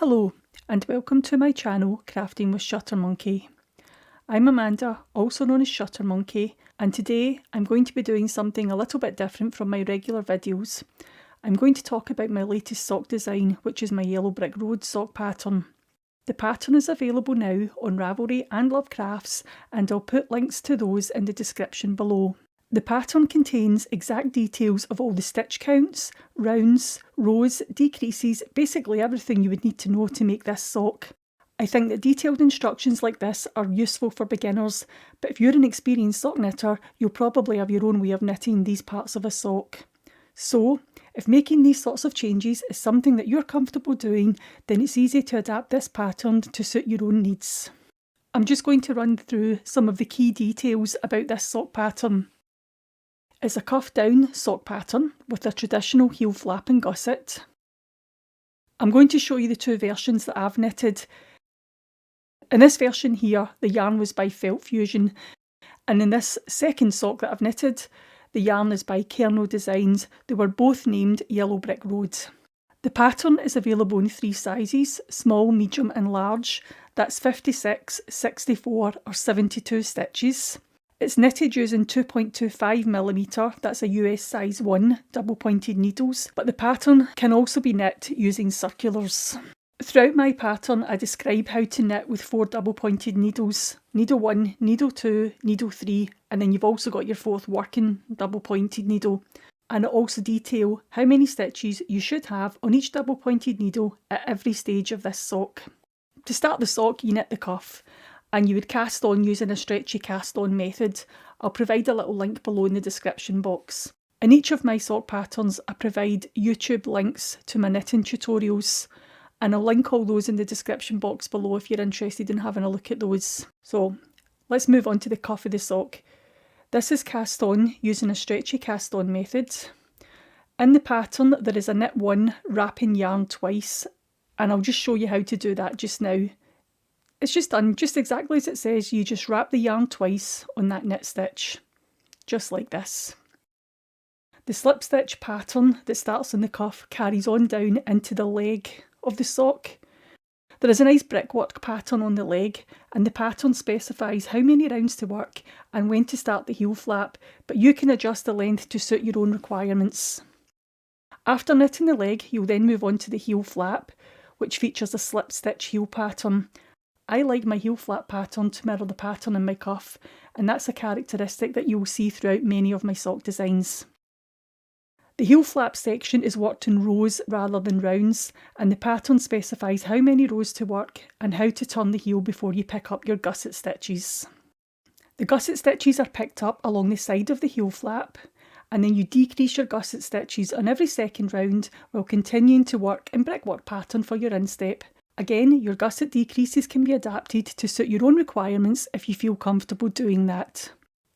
Hello and welcome to my channel Crafting with Shuttermonkey. I'm Amanda, also known as Shuttermonkey, and today I'm going to be doing something a little bit different from my regular videos. I'm going to talk about my latest sock design, which is my Yellow Brick Road sock pattern. The pattern is available now on Ravelry and Love Crafts, and I'll put links to those in the description below. The pattern contains exact details of all the stitch counts, rounds, rows, decreases, basically everything you would need to know to make this sock. I think that detailed instructions like this are useful for beginners, but if you're an experienced sock knitter, you'll probably have your own way of knitting these parts of a sock. So, if making these sorts of changes is something that you're comfortable doing, then it's easy to adapt this pattern to suit your own needs. I'm just going to run through some of the key details about this sock pattern. It's a cuff down sock pattern with a traditional heel flap and gusset. I'm going to show you the two versions that I've knitted. In this version here, the yarn was by Felt Fusion, and in this second sock that I've knitted, the yarn is by Kernow Designs. They were both named Yellow Brick Road. The pattern is available in three sizes, small, medium and large. That's 56, 64 or 72 stitches. It's knitted using 2.25mm, that's a US size 1, double pointed needles, but the pattern can also be knit using circulars. Throughout my pattern I describe how to knit with 4 double pointed needles, needle 1, needle 2, needle 3, and then you've also got your 4th working double pointed needle. And I also detail how many stitches you should have on each double pointed needle at every stage of this sock. To start the sock you knit the cuff, and you would cast on using a stretchy cast on method. I'll provide a little link below in the description box. In each of my sock patterns I provide YouTube links to my knitting tutorials, and I'll link all those in the description box below if you're interested in having a look at those. So let's move on to the cuff of the sock. This is cast on using a stretchy cast on method. In the pattern there is a knit 1 wrapping yarn twice, and I'll just show you how to do that just now. It's just done just exactly as it says. You just wrap the yarn twice on that knit stitch, just like this. The slip stitch pattern that starts on the cuff carries on down into the leg of the sock. There is a nice brickwork pattern on the leg, and the pattern specifies how many rounds to work and when to start the heel flap, but you can adjust the length to suit your own requirements. After knitting the leg, you'll then move on to the heel flap, which features a slip stitch heel pattern. I like my heel flap pattern to mirror the pattern in my cuff, and that's a characteristic that you will see throughout many of my sock designs. The heel flap section is worked in rows rather than rounds, and the pattern specifies how many rows to work and how to turn the heel before you pick up your gusset stitches. The gusset stitches are picked up along the side of the heel flap, and then you decrease your gusset stitches on every second round while continuing to work in brickwork pattern for your instep. Again, your gusset decreases can be adapted to suit your own requirements if you feel comfortable doing that.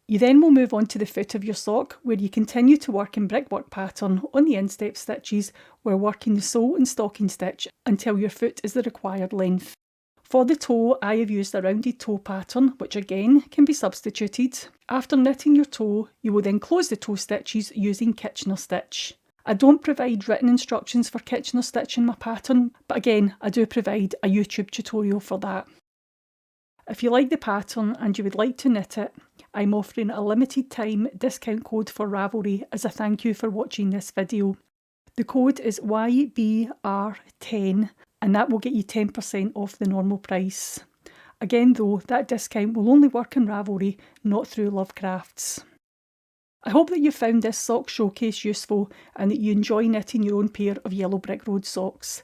You then will move on to the foot of your sock, where you continue to work in brickwork pattern on the instep stitches while working the sole and stocking stitch until your foot is the required length. For the toe, I have used a rounded toe pattern, which again can be substituted. After knitting your toe, you will then close the toe stitches using Kitchener stitch. I don't provide written instructions for Kitchener stitch in my pattern, but again, I do provide a YouTube tutorial for that. If you like the pattern and you would like to knit it, I'm offering a limited time discount code for Ravelry as a thank you for watching this video. The code is YBR10, and that will get you 10% off the normal price. Again though, that discount will only work in Ravelry, not through Love Crafts. I hope that you found this sock showcase useful and that you enjoy knitting your own pair of Yellow Brick Road socks.